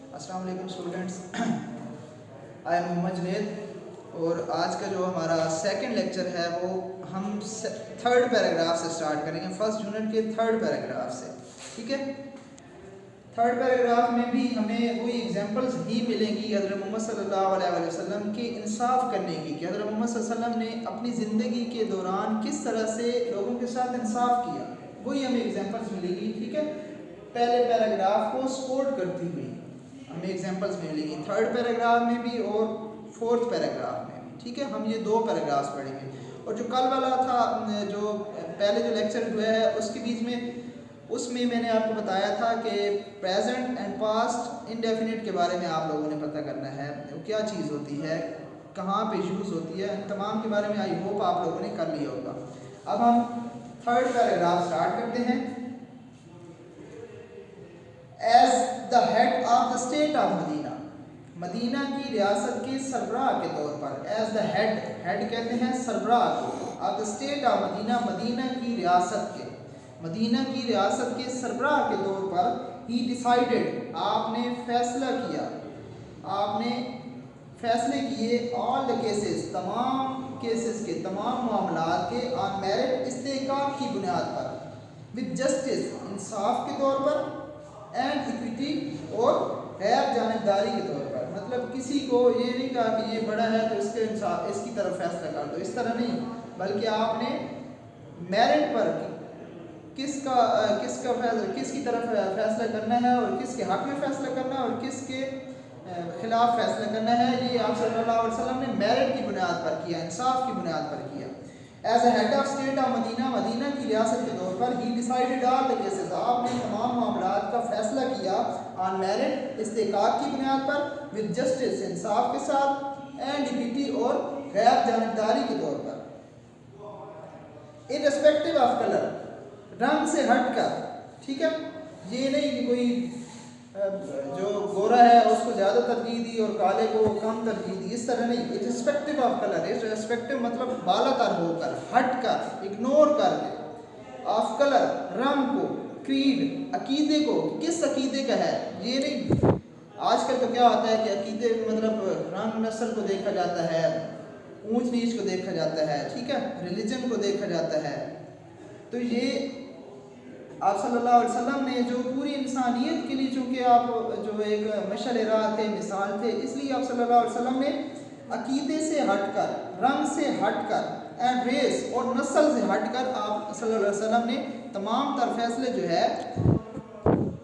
अस्सलाम वालेकुम students, I am Mohammad Junaid और आज का जो हमारा सेकंड लेक्चर है वो हम थर्ड पैराग्राफ से स्टार्ट करेंगे। फर्स्ट यूनिट के थर्ड पैराग्राफ से। ठीक है, थर्ड पैराग्राफ में भी हमें वही एग्जांपल्स ही मिलेंगी हज़रत मोहम्मद सल्लल्लाहु अलैहि वसल्लम के इंसाफ करने की कि हज़रत मोहम्मद सल्लल्लाहु अलैहि वसल्लम ने अपनी ज़िंदगी के दौरान किस तरह से लोगों के साथ इंसाफ किया, वही हमें एग्जांपल्स मिलेगी। ठीक है, पहले पैराग्राफ को सपोर्ट करती हुई हमें एग्जांपल्स मिलेगी थर्ड पैराग्राफ में भी और फोर्थ पैराग्राफ में भी। ठीक है, हम ये दो पैराग्राफ्स पढ़ेंगे और जो कल वाला था, जो पहले जो लेक्चर हुआ है उसके बीच में, उसमें मैंने आपको बताया था कि प्रेजेंट एंड पास्ट इंडेफिनिट के बारे में आप लोगों ने पता करना है, वो क्या चीज़ होती है, कहाँ पे यूज़ होती है, इन तमाम के बारे में आई होप आप लोगों ने कर लिया होगा। अब हम थर्ड पैराग्राफ स्टार्ट करते हैं। As the head of the state of Medina, Medina की रियासत के सरबराह के तौर पर, एज द हेड, हेड कहते हैं सरबराह को, of the state of Medina, Medina की रियासत के, मदीना की रियासत के सरबराह के तौर पर, ही डिसाइडेड, आपने फैसला किया, आपने फैसले किए, ऑल द केसेस, तमाम केसेस के, तमाम मामलात के, ऑन मेरिट, इस्तेहकाक की बुनियाद पर, विद जस्टिस, इंसाफ के तौर पर, एंड इक्विटी, और गैर जानिबदारी के तौर पर। मतलब किसी को ये नहीं कहा कि ये बड़ा है तो इसकी तरफ फैसला कर दो, इस तरह नहीं, बल्कि आपने मेरिट पर किसकी तरफ फैसला करना है और किसके हक में फैसला करना है और किसके खिलाफ फैसला करना है, ये आप सल्लल्लाहु अलैहि वसल्लम ने मेरिट की बुनियाद पर किया, इंसाफ की बुनियाद पर किया। As a head of state of Medina, Medina की रियासत के तौर पर, he decided all the cases, आपने तमाम मामलात का फैसला किया, ऑन मेरिट, इस्तेहकाक की बुनियाद पर, विद जस्टिस, इंसाफ के साथ, एंड इक्विटी, और गैर जानिबदारी के तौर पर, इर्रेस्पेक्टिव ऑफ कलर, रंग से हटकर। ठीक है, ये नहीं कि कोई जो गोरा है उसको ज़्यादा तरजीह दी और काले को कम तरजीह दी, इस तरह नहीं। इर्रेस्पेक्टिव ऑफ कलर, इर्रेस्पेक्टिव मतलब बालातर होकर, हटकर, इग्नोर करके, ऑफ कलर, रंग को, क्रीड, अकीदे को, किस अकीदे का है, ये नहीं। आजकल तो क्या होता है कि अकीदे मतलब रंग नस्ल को देखा जाता है, ऊंच नीच को देखा जाता है, ठीक है, रिलीजन को देखा जाता है। तो ये आप सल्लल्लाहु अलैहि वसल्लम ने जो पूरी इंसानियत के लिए, चूँकि आप जो एक मशअल राह थे, मिसाल थे, इसलिए आप सल्लल्लाहु अलैहि वसल्लम ने अकीदे से हटकर, रंग से हटकर, एंड रेस और नस्ल से हटकर, आप सल्लल्लाहु अलैहि वसल्लम ने तमाम तर फैसले जो है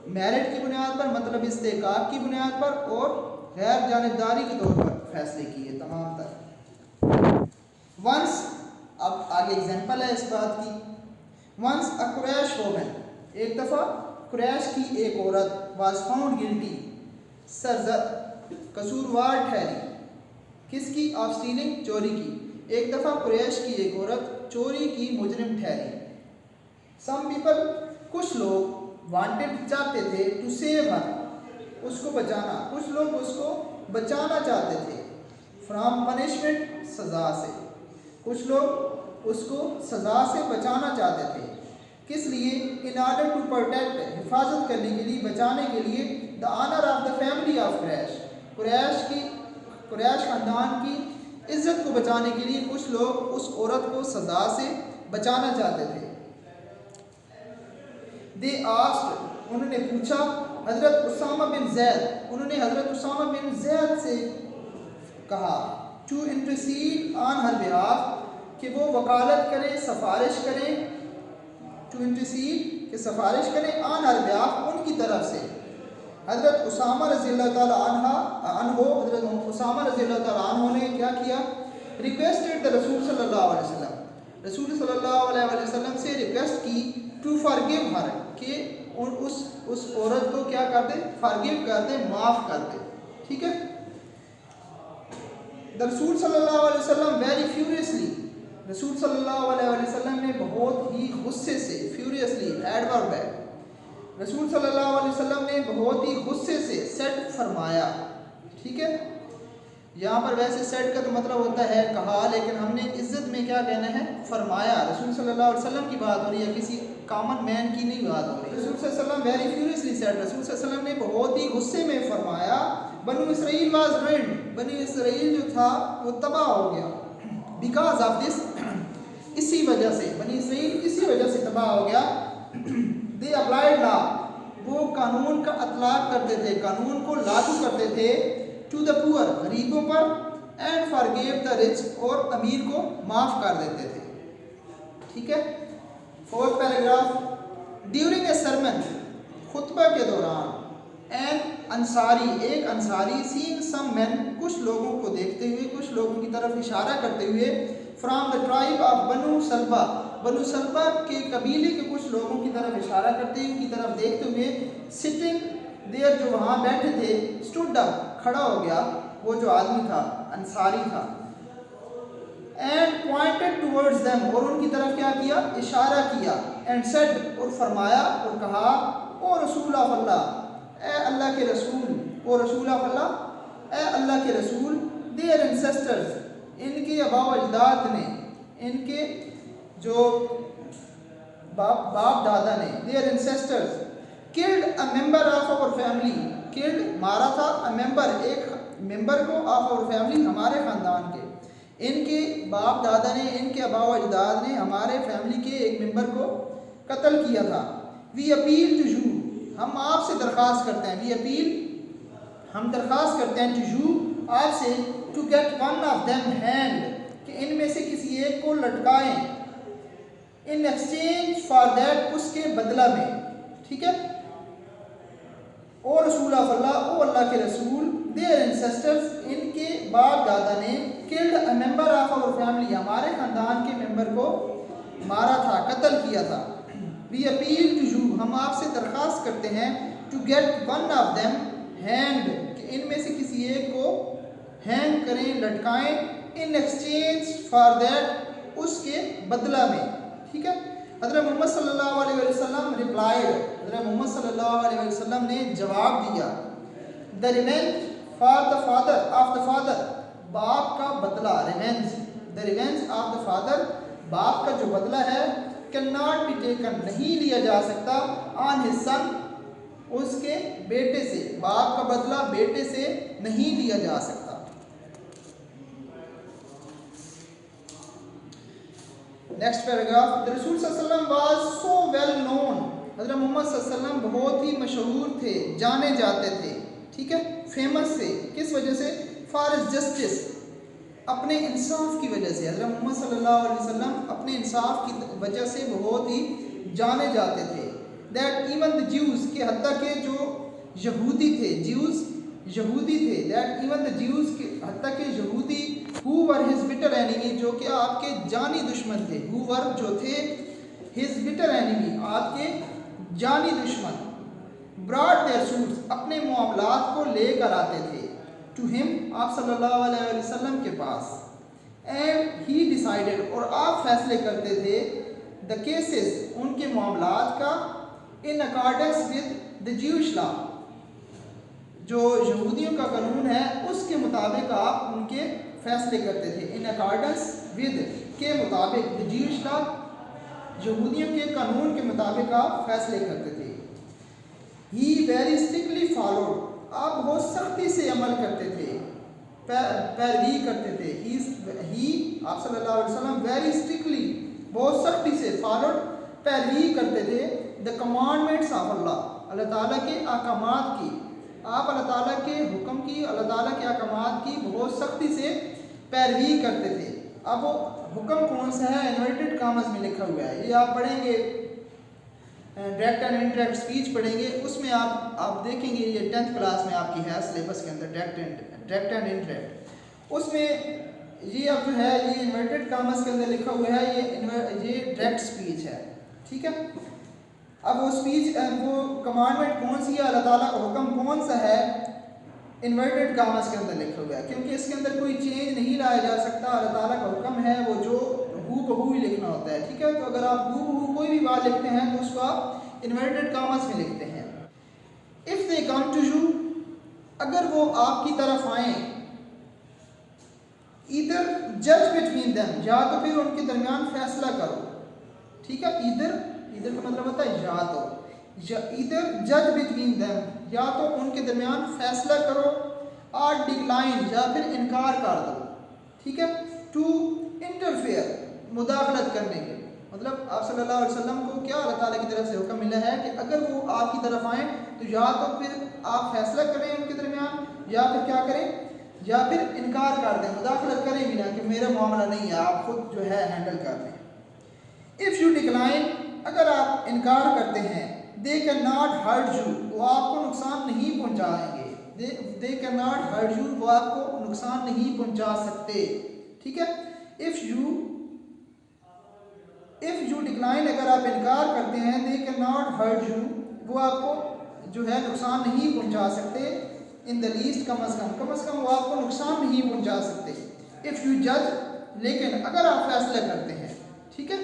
मेरिट की बुनियाद पर, मतलब इस्तेहकाक की बुनियाद पर और गैर जानिबदारी के तौर पर फैसले किए तमाम तर। वंस, अब आगे एग्जाम्पल है इस बात की। वंस अ कुरैश वुमन, एक दफ़ा कुरैश की एक औरत, वाज फाउंड गिल्टी, सरजद, कसूरवार ठहरी, किसकी, ऑफ स्टीलिंग, चोरी की। एक दफ़ा कुरैश की एक औरत चोरी की मुजरिम ठहरी। सम पीपल, कुछ लोग, वांटेड, चाहते थे, टू सेव हर, उसको बचाना, कुछ लोग उसको बचाना चाहते थे, फ्रॉम पनिशमेंट, सज़ा से, कुछ लोग उसको सज़ा से बचाना चाहते थे, किस लिए, इन ऑर्डर टू प्रोटेक्ट, हिफाजत करने के लिए, बचाने के लिए, the honour of the family of Quraysh, Quraysh ख़ानदान की इज़्ज़त को बचाने के लिए कुछ लोग उस औरत को सज़ा से बचाना चाहते थे। दे आस्क्ड, उन्होंने पूछा, हज़रत उसामा बिन ज़ैद, उन्होंने हज़रत उसामा बिन ज़ैद से कहा, to intercede on her behalf, कि वो वकालत करें, सिफारिश करें, टू इंटरसीड, कि सिफारिश करें, ऑन हर बिहाफ, उनकी तरफ से। हज़रत उसामा रज़ियल्लाहु ताला अन्हो, हज़रत उसामा रज़ियल्लाहु ताला अन्हो ने क्या किया, रिक्वेस्टेड द रसूल सल्लल्लाहु अलैहि वसल्लम, रसूल सल्लल्लाहु अलैहि वसल्लम से रिक्वेस्ट की, टू फॉरगिव हर, कि उस औरत को क्या कर दे, फॉरगिव कर दे, माफ़ कर दे। ठीक है, द रसूल सल्लल्लाहु अलैहि वसल्लम वेरी फ्यूरियसली, रसूल सल्लल्लाहु अलैहि वसल्लम ने बहुत ही गुस्से से, फ्यूरियसली एडवर्ब है, रसूल सल्लल्लाहु अलैहि वसल्लम ने बहुत ही गुस्से से, सेट, फरमाया। ठीक है, यहाँ पर वैसे सेट का तो मतलब होता है कहा, लेकिन हमने इज्जत में क्या कहना है, फरमाया। रसूल सल्लल्लाहु अलैहि वसल्लम की बात हो रही है, किसी कॉमन मैन की नहीं बात हो रही। रसूल सल्लल्लाहु अलैहि वसल्लम वेरी फ्यूरियसली सेड, रसूल सल्लल्लाहु अलैहि वसल्लम ने बहुत ही गुस्से में फरमाया, Banu Israel was ruined, Banu Israel जो था वो तबाह हो गया। बिकॉज ऑफ दिस, इसी वजह से बनी इसराइल इसी वजह से तबाह हो गया। दे अप्लाइड लॉ, वो कानून का अतलाक करते थे, कानून को लागू करते थे टू द पुअर, गरीबों पर, एंड फॉरगिव द रिच, और अमीर को माफ कर देते थे। ठीक है। Fourth paragraph, during a sermon, खुतबा के दौरान, एन अंसारी, एक अंसारी, सीइंग सम मैन, कुछ लोगों को देखते हुए, कुछ लोगों की तरफ इशारा करते हुए, फ्रॉम द ट्राइब ऑफ बनु सलबा, बनु सलबा के कबीले के कुछ लोगों की तरफ इशारा करते हुए, की तरफ देखते हुए, सिटिंग देयर, जो वहाँ बैठे थे, स्टूड अप, खड़ा हो गया, वो जो आदमी था अंसारी था, एंड पॉइंटेड टुवर्ड्स देम, और उनकी तरफ क्या किया, इशारा किया, एंड सेड, और फरमाया और कहा, ओ रसूल ऑफ अल्लाह, ए अल्लाह के रसूल, ओ रसूल ऑफ अल्लाह, ए अल्लाह के रसूल, देयर एंसेस्टर्स, इनके अबाव अजदाद ने, इनके जो बाप दादा ने, their ancestors killed a member of our family, killed मारा था, अ मेंबर एक मेंबर को, ऑफ आवर फैमिली हमारे ख़ानदान के, इनके बाप दादा ने, इनके अबाव अजदाद ने हमारे फैमिली के एक मेंबर को कत्ल किया था। वी अपील टू यू, हम आपसे दरख्वास्त करते हैं, वी अपील, हम दरख्वास्त करते हैं, टू यू, आपसे, to get one of them hand, कि इनमें से किसी एक को लटकाएं, इन एक्सचेंज फॉर दैट, उसके बदला में। ठीक है। ओ रसूल ऑफ अल्लाह, ओ अल्लाह के रसूल, देयर एंसेस्टर्स, इनके बाप दादा ने, killed a member of our family, हमारे खानदान के मेंबर को मारा था, कत्ल किया था। वी अपील टू यू, हम आपसे दरख्वास्त करते हैं, to get one of them hand, कि इनमें से किसी एक को हैंग करें, लटकाएं, इन एक्सचेंज फॉर दैट, उसके बदला में। ठीक है। हज़रत मोहम्मद सल्लल्लाहु अलैहि वसल्लम रिप्लाइड, हज़रत मोहम्मद सल्लल्लाहु अलैहि वसल्लम ने जवाब दिया, the revenge for the father of the father, बाप का बदला, revenge, the revenge of the father, बाप का जो बदला है, कैन नॉट बी टेकन, नहीं लिया जा सकता, ऑन हिज सन, उसके बेटे से, बाप का बदला बेटे से नहीं लिया जा सकता। नेक्स्ट पैराग्राफ, द रसूल सल्लल्लाहु अलैहि वसल्लम वाज सो वेल नोन, हज़रत मोहम्मद सल्लल्लाहु अलैहि वसल्लम बहुत ही मशहूर थे, जाने जाते थे। ठीक है। फेमस थे, किस वजह से, फॉर हिज जस्टिस, अपने इंसाफ की वजह से, हज़रत मोहम्मद सल्लल्लाहु अलैहि वसल्लम अपने इंसाफ की वजह से बहुत ही जाने जाते थे। दैट इवन द ज्यूज़, के हत्ता के जो यहूदी थे, ज्यूज़ यहूदी थे, दैट इवन द ज्यूज़, के हत्ता के यहूदी, who were his bitter enemy, जो कि आपके जानी दुश्मन थे, हु वर, जो थे, हिज बिटर एनिमी, आपके जानी दुश्मन, ब्रॉड देयर सूट्स, अपने मामलात को लेकर आते थे, टू हिम, आप सल्लल्लाहु अलैहि वसल्लम के पास, एंड ही डिसाइडेड, और आप फैसले करते थे, द केसेस, उनके मामलात का, in accordance with the Jews law, जो यहूदियों का कानून है उसके मुताबिक आप उनके फैसले करते थे, इन अकॉर्डेंस विद, के मुताबिक, द ज्यूश लॉ, यहूदियों के कानून के मुताबिक आप फैसले करते थे। ही वेरी स्ट्रिक्टली फॉलोड, आप बहुत सख्ती से अमल करते थे, पैरवी करते थे। ही आप सल्लल्लाहु अलैहि वसल्लम वेरी स्ट्रिक्टली, बहुत सख्ती से, फॉलोड, पैरवी करते थे, द कमांडमेंट्स ऑफ अल्लाह, अल्लाह ताला के अहकामात की, आप अल्लाह ताला के हुक्म की, अल्लाह ताला के अहकामात की बहुत सख्ती से पैरवी करते थे। अब वो हुक्म कौन सा है, इन्वर्टेड कॉमर्स में लिखा हुआ है, ये आप पढ़ेंगे, डायरेक्ट एंड इनडायरेक्ट स्पीच पढ़ेंगे, उसमें आप देखेंगे, ये 10th क्लास में आपकी है सिलेबस के अंदर, डायरेक्ट एंड इनडायरेक्ट, उसमें ये अब जो है, ये इन्वर्टेड कॉमर्स के अंदर लिखा हुआ है, ये डायरेक्ट स्पीच है। ठीक है। अब वो स्पीच, वो कमांडमेंट कौन सी है, अल्लाह ताला का हुक्म कौन सा है, इन्वर्टेड कॉमर्स के अंदर लिखा हुआ है, क्योंकि इसके अंदर कोई चेंज नहीं लाया जा सकता, अल्लाह ताला का हुक्म है, वो जो हू बहू ही लिखना होता है। ठीक है। तो अगर आप हू बहू कोई भी बात लिखते हैं तो उसको आप इन्वर्टेड कॉमर्स में लिखते हैं। If they come to you, अगर वो आपकी तरफ आए, इधर जज बिटवीन देम, या तो फिर उनके दरमियान फैसला करो। ठीक है। इधर का मतलब होता है या तो, इधर जज बिटवीन देम, या तो उनके दरमियान फैसला करो, और डिक्लाइन या फिर इनकार कर दो, ठीक है। टू इंटरफेयर, मुदाखलत करने के, मतलब आप सल्लल्लाहु अलैहि वसल्लम को क्या अल्लाह ताला की तरफ से हुक्म मिला है कि अगर वो आपकी तरफ आए तो या तो फिर आप फैसला करें उनके दरमियान, या फिर क्या करें, या फिर इनकार कर दें, मुदाखलत करें भी ना कि मेरा मामला नहीं है, आप खुद जो है हैंडल कर लें। इफ़ यू डिक्लाइन, अगर आप इनकार करते हैं, they can not hurt you, वो आपको नुकसान नहीं पहुंचाएंगे, they can not hurt you, वो आपको नुकसान नहीं पहुंचा सकते, ठीक है। इफ़ यू डिक्लाइन, अगर आप इनकार करते हैं, they can not hurt you, वो आपको जो है नुकसान नहीं पहुंचा सकते, इन द लीस्ट, कम अज़ कम वो आपको नुकसान नहीं पहुंचा सकते। इफ़ यू जज, लेकिन अगर आप फैसला करते हैं, ठीक है।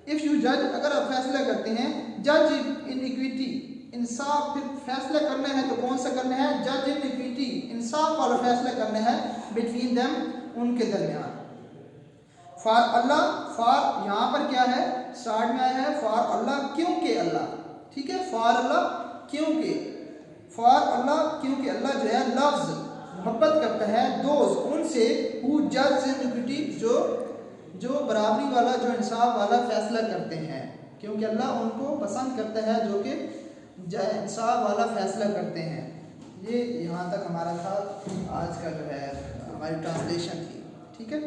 इफ़ यू जज, अगर आप फैसला करते हैं, जज इन इक्विटी, इंसाफ, फिर फैसला करना है तो कौन सा करना है, जज इन इक्विटी, इंसाफ वाला फैसला करना है, बिटवीन देम, उनके दरमियान। फॉर अल्लाह, फॉर यहाँ पर क्या है, स्टार्ट में आया है फॉर अल्लाह, क्योंकि अल्लाह, ठीक है। फॉर अल्लाह, क्योंकि, फॉर अल्लाह, क्योंकि अल्लाह जो है लफ्ज मोहब्बत करता है दोज, उनसे, हु जज इन इक्विटी, जो बराबरी वाला, जो इंसाफ वाला फैसला करते हैं, क्योंकि अल्लाह उनको पसंद करता है जो कि इंसाफ वाला फैसला करते हैं। ये यहाँ तक हमारा था, आज का जो है हमारी ट्रांसलेशन थी, ठीक है।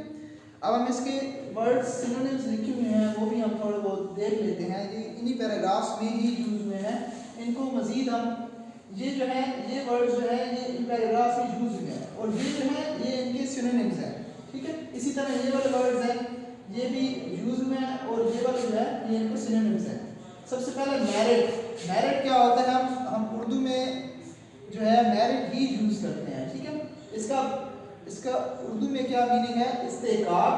अब हम इसके वर्ड्स सिनोनिम्स लिखे हुए हैं वो भी हम थोड़े बहुत देख लेते हैं, ये इन्हीं पैराग्राफ्स में ही यूज हुए हैं, इनको मज़ीद हम ये जो है, ये वर्ड्स जो है ये इन पैराग्राफ्स में यूज हुए हैं, और ये जो है ये इनके सिनोनिम्स हैं, ठीक है। इसी तरह ये वाले वर्ड्स हैं, ये भी यूज हुए हैं, और ये वाले जो है ये इनको सिनोनिम्स हैं। सबसे पहले मैरिड, मैरिड क्या होता है, हम उर्दू में जो है मैरिड ही यूज करते हैं, ठीक है। इसका उर्दू में क्या मीनिंग है, इस्तेकाक,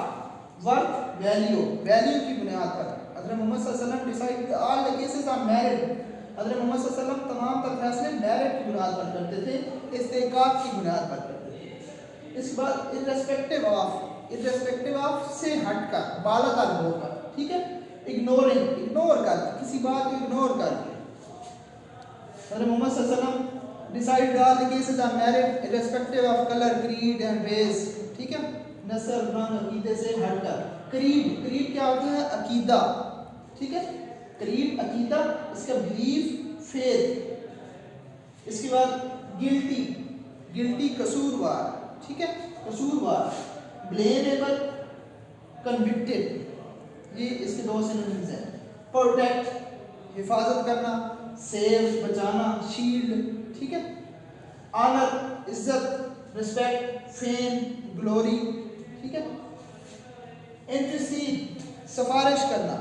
वर्थ, वैल्यू, वैल्यू की बुनियाद पर। हज़रत मोहम्मद सल्लल्लाहु अलैहि वसल्लम decide all the cases are married, हज़रत मोहम्मद सल्लल्लाहु अलैहि वसल्लम तमाम तर फैसले मैरिड की बुनियाद पर करते थे, इस्तेकाक की बुनियाद पर करते थे। इसके बाद इर्रेस्पेक्टिव ऑफ से हटकर, बालातर होकर, ठीक है। इग्नोरिंग, इग्नोर कर, किसी बात को इग्नोर कर। हज़रत मोहम्मद सल्लल्लाहु अलैहि वसल्लम decide all the cases are married irrespective of colour, creed and race, ठीक है। नस्ल, रंग, अकीदे से हटकर। क्रीड, क्रीड क्या होता है, अकीदा, ठीक है। क्रीड अकीदा, इसका बिलीफ, फेथ। इसके बाद गिल्टी, गिल्टी कसूरवार, ठीक है, कसूरवार। ब्लेमेबल, कन्विक्टेड, ये इसके दो सिनोनिम्स हैं। प्रोटेक्ट, हिफाजत करना, सेव, बचाना, शील्ड, ठीक है। ऑनर, इज्जत, रिस्पेक्ट, फेम, ग्लोरी, ठीक है। इंटरसीड, सिफारिश करना,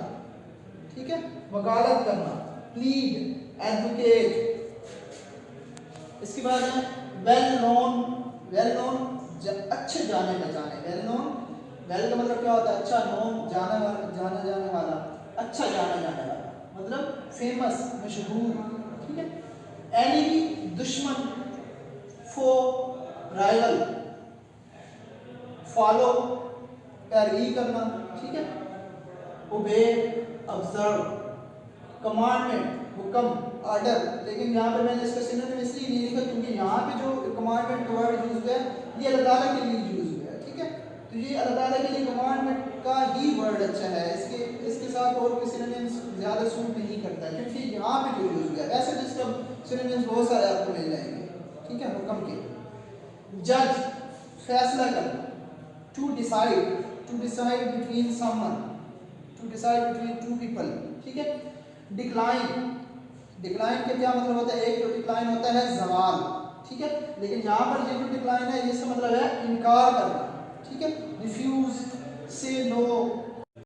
ठीक है, वकालत करना। Plead, advocate. इसके बाद है वेल नोन, वेल नोन अच्छे जाने पहचाने, वेल नोन, वेल का मतलब क्या होता है, अच्छा, नोन जाना जाने वाला, अच्छा जाना जाने वाला, मतलब फेमस, मशहूर, ठीक है। एनिमी, दुश्मन। फो, राइवल। फॉलो, पैरवी करना, ठीक है। ओबे, ऑब्जर्व। कमांडमेंट, हुक्म, ऑर्डर। लेकिन यहाँ पे मैंने इसका सिनोनिम इसलिए नहीं लिखा क्योंकि यहाँ पे जो कमांडमेंट का वर्ड यूज हुआ है ये अल्लाह ताला के लिए यूज हुआ है, ठीक है। तो ये अल्लाह ताला के लिए कमांडमेंट का ही वर्ड अच्छा है, इसके साथ और कोई सिनोनिम्स ज़्यादा सूट नहीं करता क्योंकि यहाँ पे जो यूज हुआ है। वैसे तो इसका सिनोनिम्स बहुत सारे आपको मिल जाएंगे, ठीक है। हुक्म के। जज, फैसला करना। To decide between someone, to decide between two people, ठीक है। डिक्लाइन, डिक्लाइन का क्या मतलब होता है, एक तो डिक्लाइन होता है जवाल, ठीक है। लेकिन यहाँ पर ये जो डिक्लाइन है इसका मतलब है इनकार करना, ठीक है। रिफ्यूज, से नो,